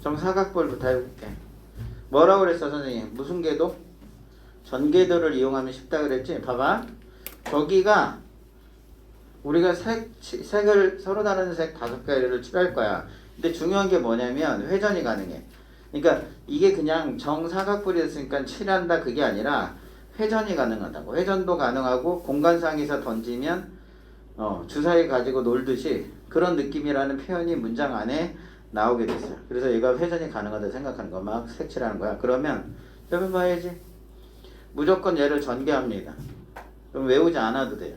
Speaker 1: 정사각뿔부터 해볼게. 뭐라고 그랬어 선생님? 무슨 궤도? 전궤도를 이용하면 쉽다 그랬지? 봐봐. 저기가 우리가 색을 서로 다른 색 5개를 칠할 거야. 근데 중요한 게 뭐냐면 회전이 가능해. 그러니까 이게 그냥 정사각뿔이었으니까 칠한다 그게 아니라 회전이 가능하다고. 회전도 가능하고 공간상에서 던지면 주사위 가지고 놀듯이 그런 느낌이라는 표현이 문장 안에 나오게 됐어요. 그래서 얘가 회전이 가능하다 생각하는 거 막 색칠하는 거야. 그러면 여러분 봐야지. 무조건 얘를 전개합니다. 그럼 외우지 않아도 돼요.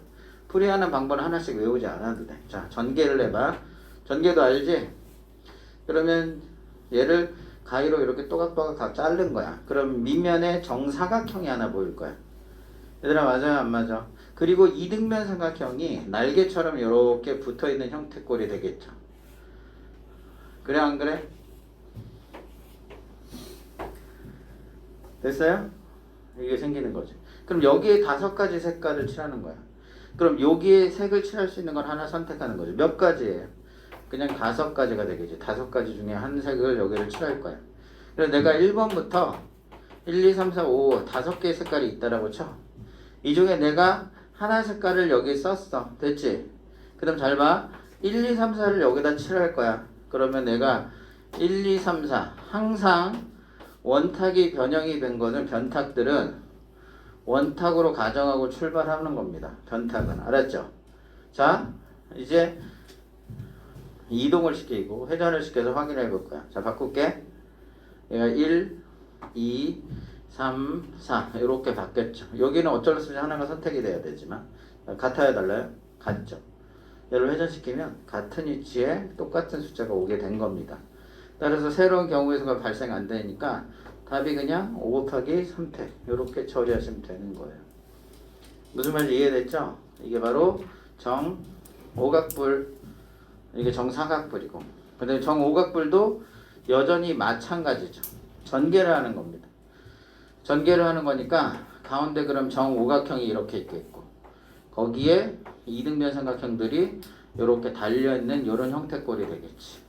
Speaker 1: 풀이하는 방법을 하나씩 외우지 않아도 돼. 자, 전개를 해봐. 전개도 알지? 그러면 얘를 가위로 이렇게 또각또각 자른 거야. 그럼 밑면에 정사각형이 하나 보일 거야. 얘들아 맞아요 안 맞아? 그리고 이등변 삼각형이 날개처럼 이렇게 붙어있는 형태꼴이 되겠죠. 그래 안 그래? 됐어요? 이게 생기는 거지. 그럼 여기에 5가지 색깔을 칠하는 거야. 그럼 여기에 색을 칠할 수 있는 걸 하나 선택하는 거죠. 몇 가지예요? 그냥 5가지가 되겠지. 5가지 중에 한 색을 여기를 칠할 거야. 그래서 내가 1번부터 1, 2, 3, 4, 5 5개의 색깔이 있다라고 쳐. 이 중에 내가 하나 색깔을 여기 썼어. 됐지? 그럼 잘 봐. 1, 2, 3, 4를 여기다 칠할 거야. 그러면 내가 1, 2, 3, 4 항상 원탁이 변형이 된 거는 변탁들은 원탁으로 가정하고 출발하는 겁니다. 변탁은. 알았죠? 자, 이제 이동을 시키고 회전을 시켜서 확인해 볼 거야. 자, 바꿀게. 얘가 1, 2, 3, 4 이렇게 바뀌었죠. 여기는 어쩔 수 없이 하나가 선택이 돼야 되지만 같아요 달라요? 같죠. 얘를 회전시키면 같은 위치에 똑같은 숫자가 오게 된 겁니다. 따라서 새로운 경우의 수가 발생 안 되니까 답이 그냥 5 곱하기 3팩 이렇게 처리하시면 되는 거예요. 무슨 말인지 이해됐죠? 이게 바로 정오각불, 이게 정사각불이고, 근데 정오각불도 여전히 마찬가지죠. 전개를 하는 겁니다. 전개를 하는 거니까 가운데 그럼 정오각형이 이렇게 있겠고, 거기에 이등변 삼각형들이 이렇게 달려있는 이런 형태꼴이 되겠지.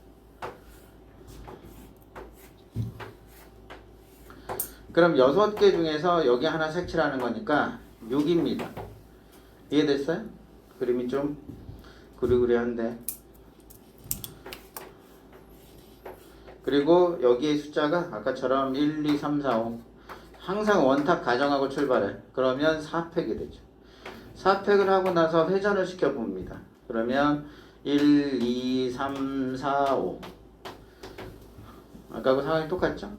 Speaker 1: 그럼 6개 중에서 여기 하나 색칠하는 거니까 6입니다. 이해됐어요? 그림이 좀 구리구리한데. 그리고 여기에 숫자가 아까처럼 1, 2, 3, 4, 5 항상 원탁 가정하고 출발해. 그러면 4팩이 되죠. 4팩을 하고 나서 회전을 시켜봅니다. 그러면 1, 2, 3, 4, 5 아까하고 상황이 똑같죠?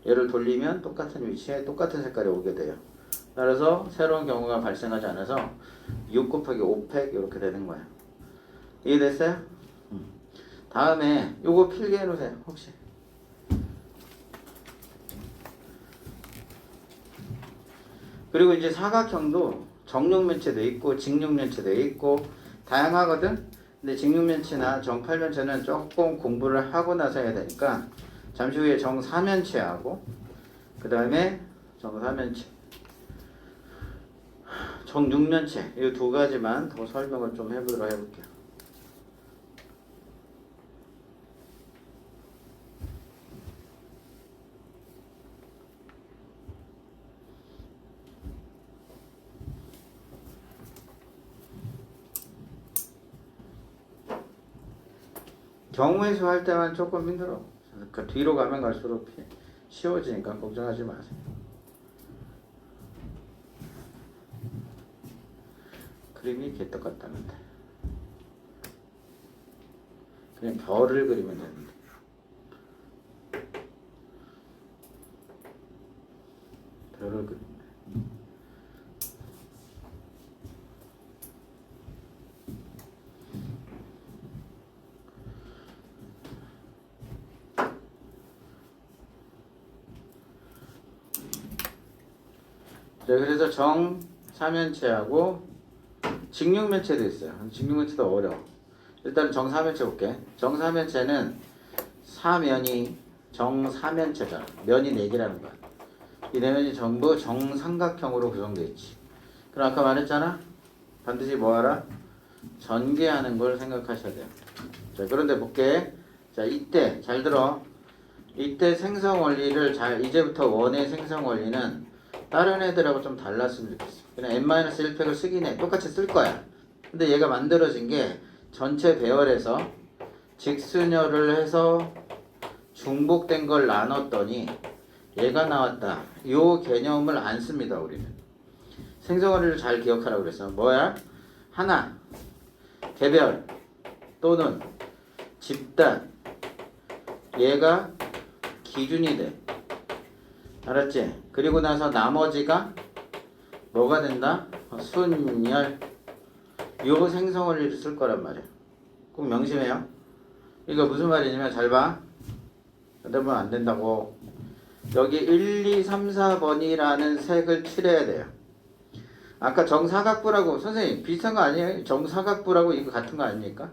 Speaker 1: 얘를 돌리면 똑같은 위치에 똑같은 색깔이 오게 돼요. 따라서 새로운 경우가 발생하지 않아서 6 곱하기 5팩 이렇게 되는 거예요. 이해됐어요? 다음에 요거 필기해 놓으세요. 혹시 그리고 이제 사각형도 정육면체도 있고 직육면체도 있고 다양하거든. 근데 직육면체나 정팔면체는 조금 공부를 하고 나서 해야 되니까 잠시 후에 정사면체하고 그 다음에 정사면체, 정육면체 이 2가지만 더 설명을 좀 해보도록 해볼게요. 경우의 수 할 때만 조금 힘들어. 그 뒤로 가면 갈수록 쉬워지니까 걱정하지 마세요. 그림이 개떡 같다는데 그냥 별을 그리면 되는데. 별을 그리면 네, 그래서 정사면체하고 직육면체도 있어요. 직육면체도 어려워. 일단 정사면체 볼게. 정사면체는 사면이 정사면체잖아. 면이 4개라는 거야. 이 4면이 전부 정삼각형으로 구성되어 있지. 그럼 아까 말했잖아. 반드시 뭐하라? 전개하는 걸 생각하셔야 돼요. 자, 그런데 볼게. 자, 이때 잘 들어. 이때 생성 원리를 이제부터 원의 생성 원리는 다른 애들하고 좀 달랐으면 좋겠어. 그냥 n-1팩을 쓰긴 해. 똑같이 쓸 거야. 근데 얘가 만들어진 게 전체 배열에서 직순열을 해서 중복된 걸 나눴더니 얘가 나왔다. 요 개념을 안 씁니다, 우리는. 생성원리를 잘 기억하라고 그랬어. 뭐야? 하나, 개별 또는 집단. 얘가 기준이 돼. 알았지? 그리고 나서 나머지가 뭐가 된다? 순열. 요 생성 원리를 쓸 거란 말이야. 꼭 명심해요. 이거 무슨 말이냐면 잘 봐. 여러분 안 된다고. 여기 1, 2, 3, 4번이라는 색을 칠해야 돼요. 아까 정사각부라고 선생님 비슷한 거 아니에요? 정사각부라고 이거 같은 거 아닙니까?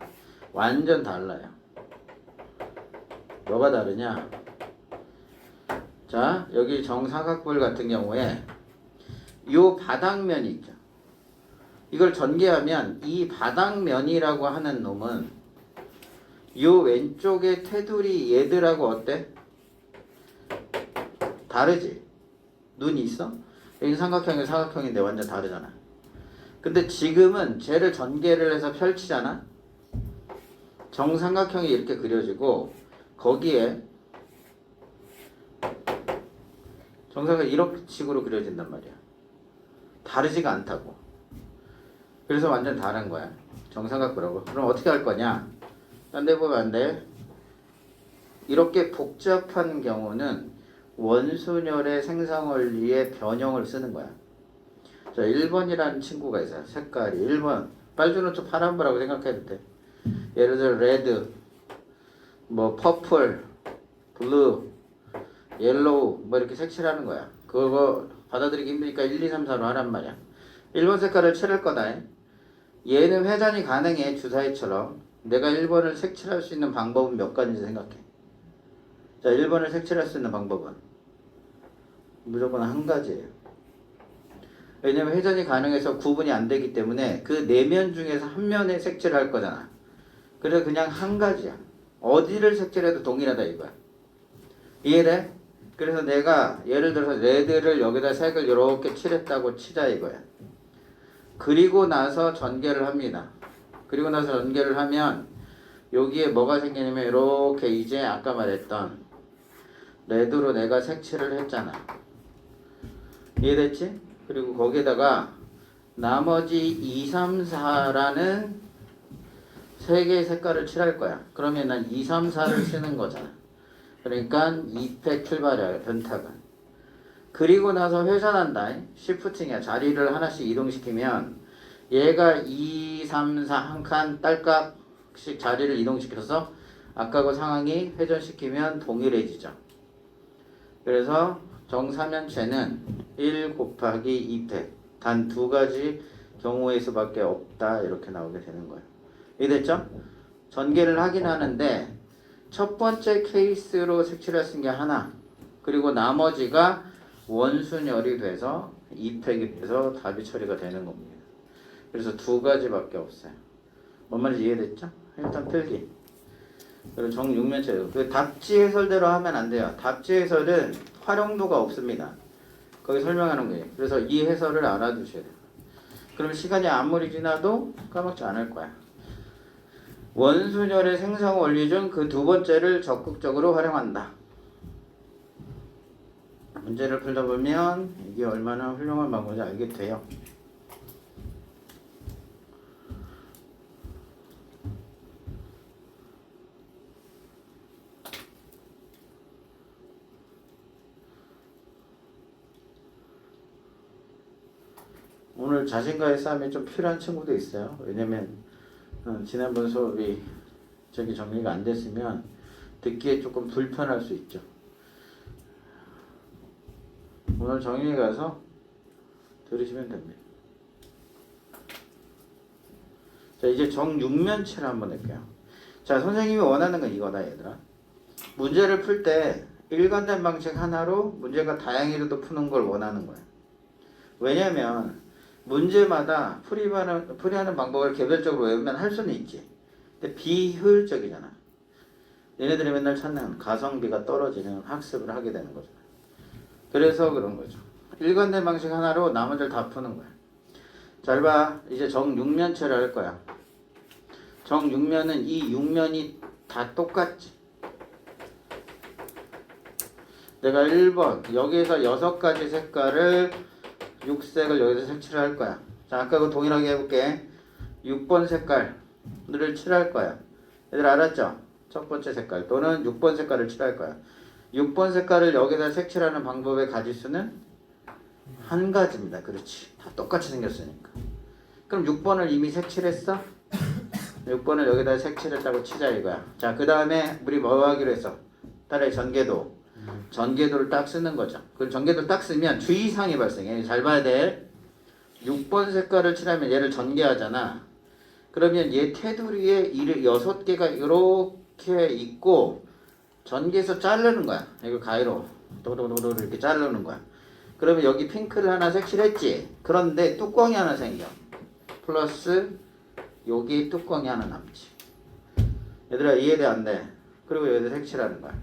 Speaker 1: 완전 달라요. 뭐가 다르냐? 자, 여기 정사각불 같은 경우에 요 바닥면이 있죠. 이걸 전개하면 이 바닥면이라고 하는 놈은 요 왼쪽의 테두리 얘들하고 어때? 다르지? 눈이 있어? 여기 삼각형이 사각형인데 완전 다르잖아. 근데 지금은 쟤를 전개를 해서 펼치잖아. 정삼각형이 이렇게 그려지고 거기에 정사각이 이런 식으로 그려진단 말이야. 다르지가 않다고. 그래서 완전 다른 거야. 정삼각부라고. 그럼 어떻게 할 거냐? 딴 데 보면 안 돼. 이렇게 복잡한 경우는 원순열의 생성원리의 변형을 쓰는 거야. 자, 1번이라는 친구가 있어요. 색깔이 1번. 빨주노초 파란불하고 생각해도 돼. 예를 들어 레드, 뭐 퍼플, 블루, 옐로우 뭐 이렇게 색칠하는 거야. 그거 받아들이기 힘드니까 1, 2, 3, 4로 하란 말이야. 1번 색깔을 칠할 거다. 얘는 회전이 가능해. 주사위처럼. 내가 1번을 색칠할 수 있는 방법은 몇 가지인지 생각해. 자, 1번을 색칠할 수 있는 방법은 무조건 한 가지예요. 왜냐면 회전이 가능해서 구분이 안 되기 때문에 그 4면 중에서 한 면에 색칠을 할 거잖아. 그래서 그냥 한 가지야. 어디를 색칠해도 동일하다 이거야. 이해돼? 그래서 내가 예를 들어서 레드를 여기다 색을 이렇게 칠했다고 치자 이거야. 그리고 나서 전개를 합니다. 그리고 나서 전개를 하면 여기에 뭐가 생기냐면 이렇게 이제 아까 말했던 레드로 내가 색칠을 했잖아. 이해됐지? 그리고 거기에다가 나머지 2, 3, 4라는 3개의 색깔을 칠할 거야. 그러면 난 2, 3, 4를 쓰는 거잖아. 그러니까 2팩 출발이야. 변탁은. 그리고 나서 회전한다. 시프팅이야. 자리를 하나씩 이동시키면 얘가 2, 3, 4 한 칸 딸깍씩 자리를 이동시켜서 아까 그 상황이 회전시키면 동일해지죠. 그래서 정사면체는 1 곱하기 2팩 단 2가지 경우의 수밖에 없다. 이렇게 나오게 되는 거예요. 이해됐죠? 전개를 하긴 하는데 첫 번째 케이스로 색칠할 수 있는 게 하나, 그리고 나머지가 원순열이 돼서 2팩이 돼서 답이 처리가 되는 겁니다. 그래서 2가지밖에 없어요. 뭔 말인지 이해됐죠? 일단 필기. 그리고 정육면체. 그 답지 해설대로 하면 안 돼요. 답지 해설은 활용도가 없습니다. 거기 설명하는 거예요. 그래서 이 해설을 알아두셔야 돼요. 그럼 시간이 아무리 지나도 까먹지 않을 거야. 원순열의 생성 원리 중 그 2번째를 적극적으로 활용한다. 문제를 풀다 보면 이게 얼마나 훌륭한 방법인지 알게 돼요. 오늘 자신과의 싸움이 좀 필요한 친구도 있어요. 왜냐면 지난번 수업이 저기 정리가 안 됐으면 듣기에 조금 불편할 수 있죠. 오늘 정리해 가서 들으시면 됩니다. 자, 이제 정육면체를 한번 할게요. 자, 선생님이 원하는 건 이거다 얘들아. 문제를 풀 때 일관된 방식 하나로 문제가 다양히도 푸는 걸 원하는 거야. 왜냐면 문제마다 풀이하는 방법을 개별적으로 외우면 할 수는 있지. 근데 비효율적이잖아. 얘네들이 맨날 찾는 가성비가 떨어지는 학습을 하게 되는 거잖아. 그래서 그런 거죠. 일관된 방식 하나로 나머지를 다 푸는 거야. 잘 봐. 이제 정육면체를 할 거야. 정육면은 이 육면이 다 똑같지. 내가 1번 여기에서 6가지 색깔을 육색을 여기서 색칠을 할 거야. 자, 아까 그 동일하게 해볼게. 6번 색깔을 칠할 거야. 얘들 알았죠? 첫 번째 색깔 또는 6번 색깔을 칠할 거야. 6번 색깔을 여기다 색칠하는 방법의 가지수는 한 가지입니다. 그렇지. 다 똑같이 생겼으니까. 그럼 6번을 이미 색칠했어? 6번을 여기다 색칠했다고 치자 이거야. 자, 그 다음에 우리 뭐 하기로 했어? 따라해. 전개도. 전개도를 딱 쓰는 거죠. 그 전개도를 딱 쓰면 주의사항이 발생해. 잘 봐야 돼. 6번 색깔을 칠하면 얘를 전개하잖아. 그러면 얘 테두리에 6개가 이렇게 있고 전개해서 자르는 거야. 이거 가위로 도도도도 이렇게 자르는 거야. 그러면 여기 핑크를 하나 색칠했지. 그런데 뚜껑이 하나 생겨. 플러스 여기 뚜껑이 하나 남지. 얘들아 이해돼 안 돼? 그리고 여기다 색칠하는 거야.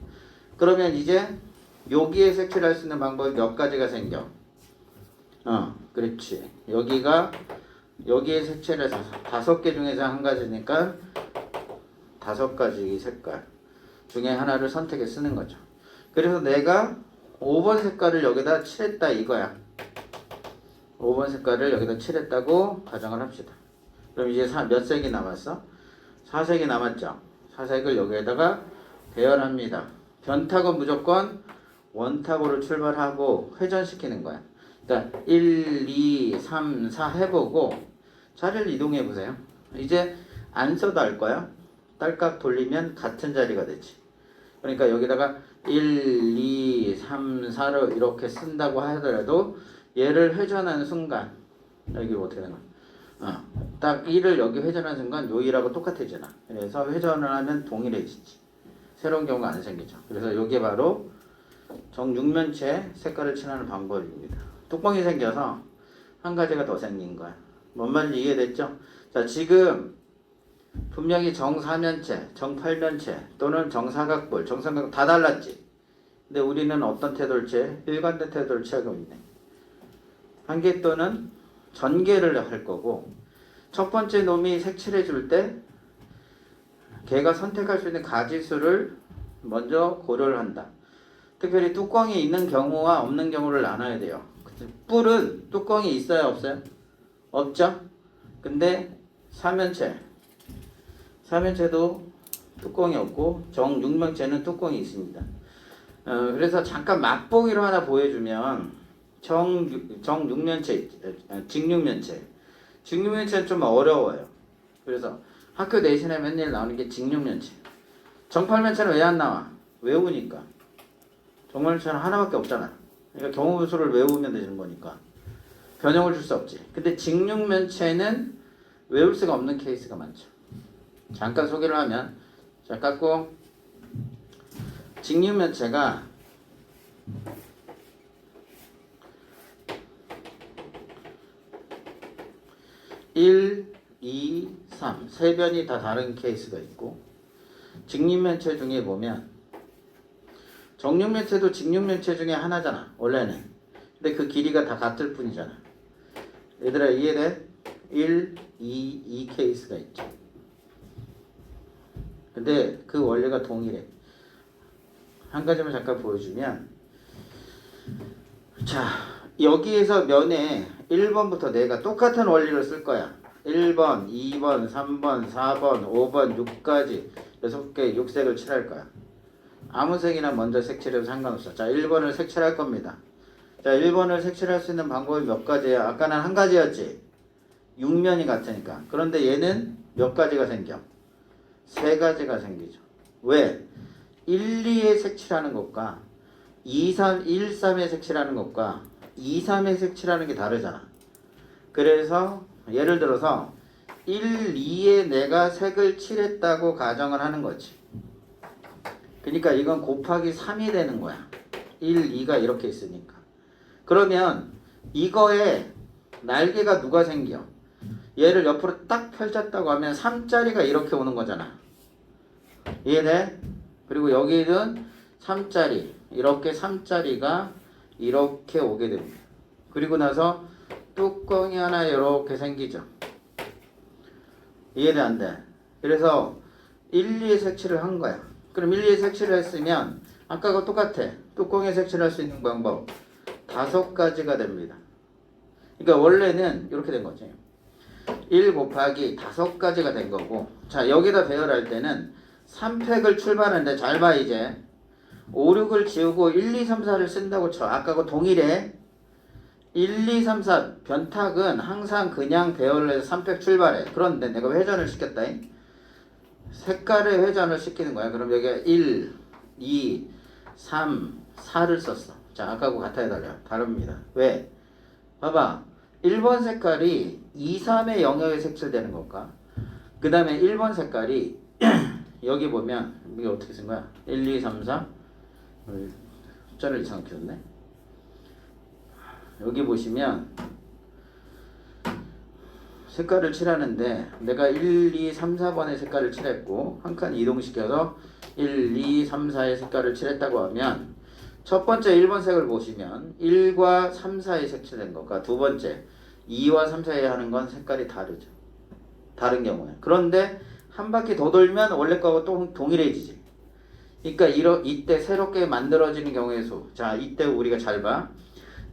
Speaker 1: 그러면 이제 여기에 색칠할 수 있는 방법이 몇 가지가 생겨. 그렇지. 여기에 색칠해서 5개 중에서 한 가지니까 5가지 색깔 중에 하나를 선택해 쓰는 거죠. 그래서 내가 5번 색깔을 여기다 칠했다 이거야. 5번 색깔을 여기다 칠했다고 가정을 합시다. 그럼 이제 몇 색이 남았어? 4색이 남았죠. 4색을 여기에다가 배열합니다. 변탁은 무조건 원탁으로 출발하고 회전시키는 거야. 그러니까 1, 2, 3, 4 해보고 자리를 이동해 보세요. 이제 안 써도 알 거야. 딸깍 돌리면 같은 자리가 되지. 그러니까 여기다가 1, 2, 3, 4로 이렇게 쓴다고 하더라도 얘를 회전하는 순간 여기 어떻게 되나? 딱 1을 여기 회전하는 순간 요 2하고 똑같아지나. 그래서 회전을 하면 동일해지지. 새로운 경우가 안 생기죠. 그래서 요게 바로 정육면체 색깔을 칠하는 방법입니다. 뚜껑이 생겨서 한 가지가 더 생긴 거야. 뭔 말인지 이해됐죠? 자, 지금 분명히 정사면체, 정팔면체 또는 정사각볼, 정삼각 다 달랐지. 근데 우리는 어떤 태도를 일관된 태도를 취하고 있네. 한계또는 전개를 할 거고 첫 번째 놈이 색칠해 줄 때 걔가 선택할 수 있는 가지수를 먼저 고려를 한다. 특별히 뚜껑이 있는 경우와 없는 경우를 나눠야 돼요. 뿔은 뚜껑이 있어요, 없어요? 없죠? 근데 사면체도 뚜껑이 없고 정육면체는 뚜껑이 있습니다. 그래서 잠깐 맛보기로 하나 보여주면 정육면체, 직육면체는 좀 어려워요. 그래서 학교 내신에 맨날 나오는 게 직육면체. 정팔면체는 왜 안 나와? 외우니까. 정팔면체는 하나밖에 없잖아. 그러니까 경우수를 외우면 되는 거니까 변형을 줄 수 없지. 근데 직육면체는 외울 수가 없는 케이스가 많죠. 잠깐 소개를 하면 자 깎고 직육면체가 1, 2, 3 세 변이 다 다른 케이스가 있고 직육면체 중에 보면 정육면체도 직육면체 중에 하나잖아 원래는. 근데 그 길이가 다 같을 뿐이잖아. 얘들아 이해돼? 1, 2 케이스가 있죠. 근데 그 원리가 동일해. 한 가지만 잠깐 보여주면 자 여기에서 면에 1번부터 내가 똑같은 원리를 쓸 거야. 1번, 2번, 3번, 4번, 5번, 6까지 6개 6색을 칠할 거야. 아무 색이나 먼저 색칠해도 상관없어. 자 1번을 색칠할 겁니다. 자 1번을 색칠할 수 있는 방법이 몇 가지야? 아까는 한 가지였지. 6면이 같으니까. 그런데 얘는 몇 가지가 생겨? 3가지가 생기죠. 왜? 1, 2에 색칠하는 것과 2, 3, 1, 3에 색칠하는 것과 2, 3에 색칠하는 게 다르잖아. 그래서 예를 들어서 1, 2에 내가 색을 칠했다고 가정을 하는 거지. 그러니까 이건 곱하기 3이 되는 거야. 1, 2가 이렇게 있으니까. 그러면 이거에 날개가 누가 생겨? 얘를 옆으로 딱 펼쳤다고 하면 3짜리가 이렇게 오는 거잖아. 이해돼? 그리고 여기는 3짜리 이렇게 3짜리가 이렇게 오게 됩니다. 그리고 나서 뚜껑이 하나 이렇게 생기죠. 이해돼 안 돼? 그래서 1, 2에 색칠을 한 거야. 그럼 1, 2에 색칠을 했으면 아까가 똑같아. 뚜껑에 색칠할 수 있는 방법 5가지가 됩니다. 그러니까 원래는 이렇게 된 거지. 1 곱하기 5가지가 된 거고 자 여기다 배열할 때는 3팩을 출발하는데 잘 봐 이제 5, 6을 지우고 1, 2, 3, 4를 쓴다고 쳐. 아까하고 동일해. 1, 2, 3, 4 변탁은 항상 그냥 배열을 해서 3팩 출발해. 그런데 내가 회전을 시켰다. 색깔의 회전을 시키는 거야. 그럼 여기가 1, 2, 3, 4를 썼어. 자 아까하고 같아야 다릅니다. 왜? 봐봐. 1번 색깔이 2, 3의 영역에 색칠되는 건가? 그 다음에 1번 색깔이 여기 보면 이게 어떻게 쓴 거야? 1, 2, 3, 4 숫자를 이상하게 줬네. 여기 보시면 색깔을 칠하는데 내가 1, 2, 3, 4번의 색깔을 칠했고 한 칸 이동시켜서 1, 2, 3, 4의 색깔을 칠했다고 하면 첫 번째 1번 색을 보시면 1과 3, 4의 색칠된 것과 두 번째 2와 3, 4에 하는 건 색깔이 다르죠. 다른 경우에. 그런데 한 바퀴 더 돌면 원래 거하고 또 동일해지지. 그러니까 이때 새롭게 만들어지는 경우의 수. 자, 이때 우리가 잘 봐.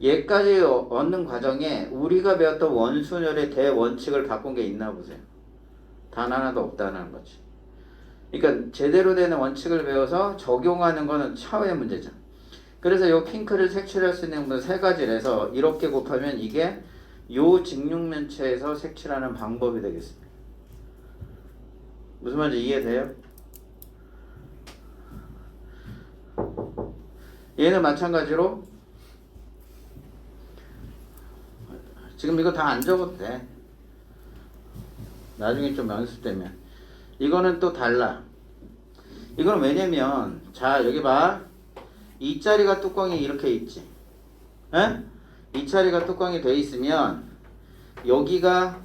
Speaker 1: 얘까지 얻는 과정에 우리가 배웠던 원순열의 대원칙을 바꾼 게 있나 보세요. 단 하나도 없다는 거지. 그러니까 제대로 되는 원칙을 배워서 적용하는 거는 차후의 문제죠. 그래서 요 핑크를 색칠할 수 있는 건 세 가지라서 이렇게 곱하면 이게 요 직육면체에서 색칠하는 방법이 되겠습니다. 무슨 말인지 이해돼요? 얘는 마찬가지로 지금 이거 다 안 적어도 돼. 나중에 좀 연습되면. 이거는 또 달라. 이건 왜냐면 자 여기 봐. 이 자리가 뚜껑이 이렇게 있지. 에? 이 자리가 뚜껑이 돼 있으면 여기가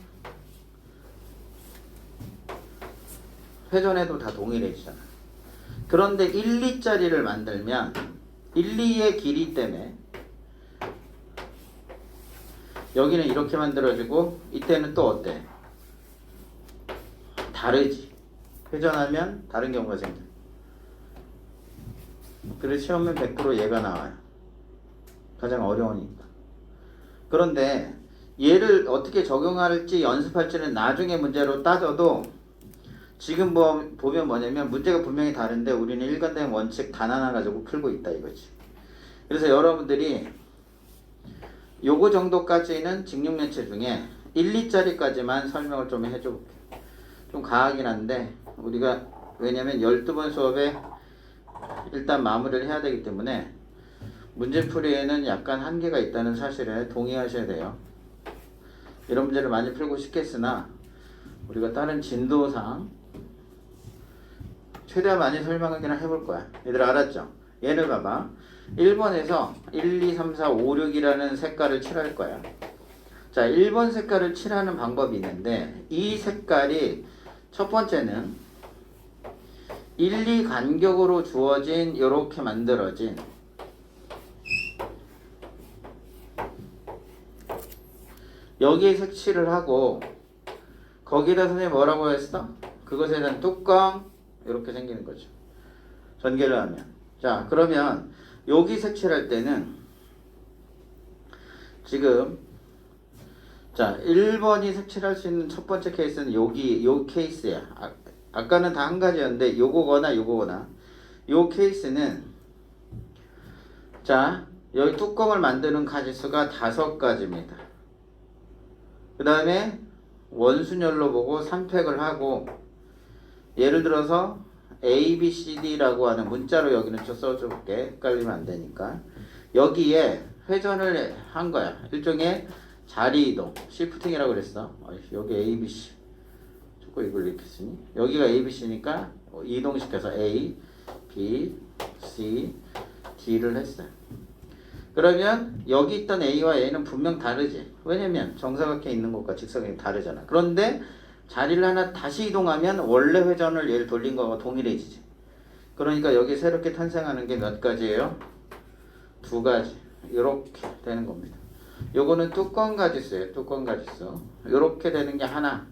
Speaker 1: 회전해도 다 동일해지잖아. 그런데 1, 2자리를 만들면 1, 2의 길이 때문에 여기는 이렇게 만들어지고 이때는 또 어때? 다르지. 회전하면 다른 경우가 생겨. 그래서 시험은 100% 얘가 나와요. 가장 어려우니까. 그런데 얘를 어떻게 적용할지 연습할지는 나중에 문제로 따져도 지금 보면 뭐냐면 문제가 분명히 다른데 우리는 일관된 원칙 단 하나 가지고 풀고 있다 이거지. 그래서 여러분들이 요거 정도까지는 직육면체 중에 1, 2짜리까지만 설명을 좀 해줘볼게요. 좀 과하긴 한데 우리가 왜냐면 12번 수업에 일단 마무리를 해야 되기 때문에 문제풀이에는 약간 한계가 있다는 사실에 동의하셔야 돼요. 이런 문제를 많이 풀고 싶겠으나 우리가 다른 진도상 최대한 많이 설명하기는 해볼 거야. 얘들아 알았죠? 얘를 봐봐. 1번에서 1, 2, 3, 4, 5, 6이라는 색깔을 칠할 거야. 자, 1번 색깔을 칠하는 방법이 있는데 이 색깔이 첫 번째는 1, 2 간격으로 주어진 이렇게 만들어진 여기에 색칠을 하고 거기다 선생님이 뭐라고 했어? 그것에 대한 뚜껑 이렇게 생기는 거죠. 전개를 하면. 자, 그러면 여기 색칠할 때는 지금 자 1번이 색칠할 수 있는 첫 번째 케이스는 여기 요 케이스야. 아까는 다 한 가지였는데 요거거나 요거거나 요 케이스는 자 여기 뚜껑을 만드는 가지수가 5가지입니다. 그 다음에 원순열로 보고 선택을 하고 예를 들어서 A, B, C, D라고 하는 문자로 여기는 좀 써줄게. 헷갈리면 안 되니까. 여기에 회전을 한 거야. 일종의 자리 이동. 시프팅이라고 그랬어. 여기 A, B, C. 조금 이걸 이렇게 쓰니? 여기가 A, B, C니까 이동시켜서 A, B, C, D를 했어요. 그러면 여기 있던 A와 A는 분명 다르지. 왜냐면 정사각형에 있는 것과 직사각형이 다르잖아. 그런데 자리를 하나 다시 이동하면 원래 회전을 얘를 돌린 거와 동일해지지. 그러니까 여기 새롭게 탄생하는 게 몇 가지예요? 2가지. 이렇게 되는 겁니다. 요거는 뚜껑 가지수예요. 뚜껑 가지수. 이렇게 되는 게 하나.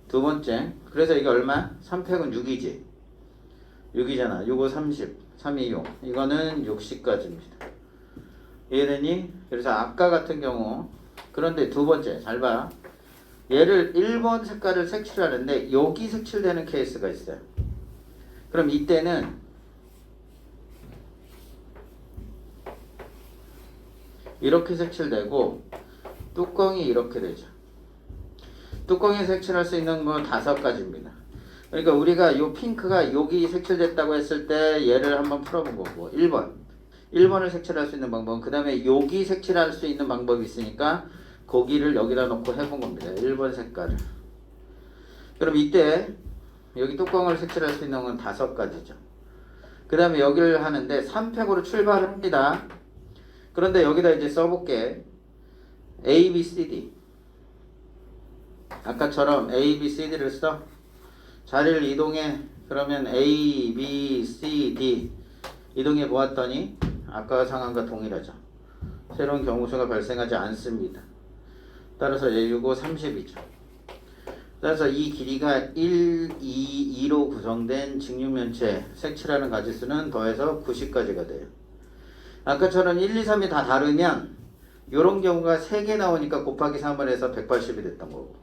Speaker 1: 두 번째. 그래서 이게 얼마? 3팩은 6이지. 6이잖아. 요거 30. 326. 이거는 60까지입니다. 이해되니? 그래서 아까 같은 경우 그런데 두 번째. 잘 봐. 얘를 1번 색깔을 색칠하는데 여기 색칠되는 케이스가 있어요. 그럼 이때는 이렇게 색칠되고 뚜껑이 이렇게 되죠. 뚜껑이 색칠할 수 있는 건 5가지입니다. 그러니까 우리가 이 핑크가 여기 색칠됐다고 했을 때 얘를 한번 풀어본 거고 1번을 색칠할 수 있는 방법은 그 다음에 여기 색칠할 수 있는 방법이 있으니까 고기를 여기다 넣고 해본 겁니다. 1번 색깔을. 그럼 이때 여기 뚜껑을 색칠할 수 있는 건 5가지죠. 그 다음에 여기를 하는데 3팩으로 출발합니다. 그런데 여기다 이제 써볼게. A, B, C, D. 아까처럼 A, B, C, D를 써. 자리를 이동해. 그러면 A, B, C, D 이동해 보았더니 아까 상황과 동일하죠. 새로운 경우수가 발생하지 않습니다. 따라서 예유고 30이죠. 따라서 이 길이가 1, 2, 2로 구성된 직육면체 색칠하는 가지수는 더해서 90가지가 돼요. 아까처럼 1, 2, 3이 다 다르면 이런 경우가 3개 나오니까 곱하기 3을 해서 180이 됐던 거고.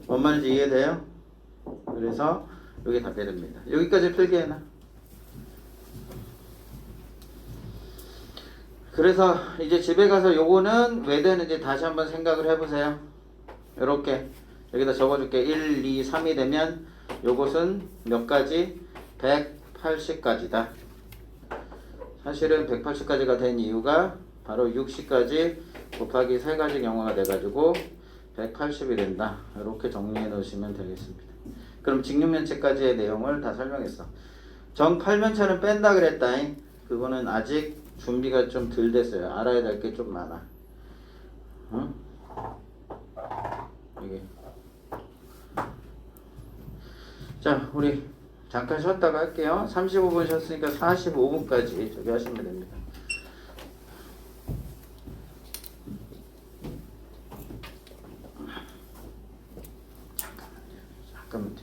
Speaker 1: 뭔 말인지 이해돼요? 그래서 여기 답이 됩니다. 여기까지 필기해놔. 그래서 이제 집에 가서 요거는 왜 되는지 다시 한번 생각을 해보세요. 요렇게 여기다 적어줄게. 1, 2, 3이 되면 요것은 몇 가지? 180가지다. 사실은 180가지가 된 이유가 바로 60가지 곱하기 3가지 경우가 돼가지고 180이 된다. 이렇게 정리해 놓으시면 되겠습니다. 그럼 직육면체까지의 내용을 다 설명했어. 정 8면체는 뺀다 그랬다. 그거는 아직 준비가 좀 덜 됐어요. 알아야 될 게 좀 많아. 응? 이게. 자, 우리 잠깐 쉬었다가 할게요. 35분 쉬었으니까 45분까지 저기 하시면 됩니다. 잠깐만요. 잠깐만.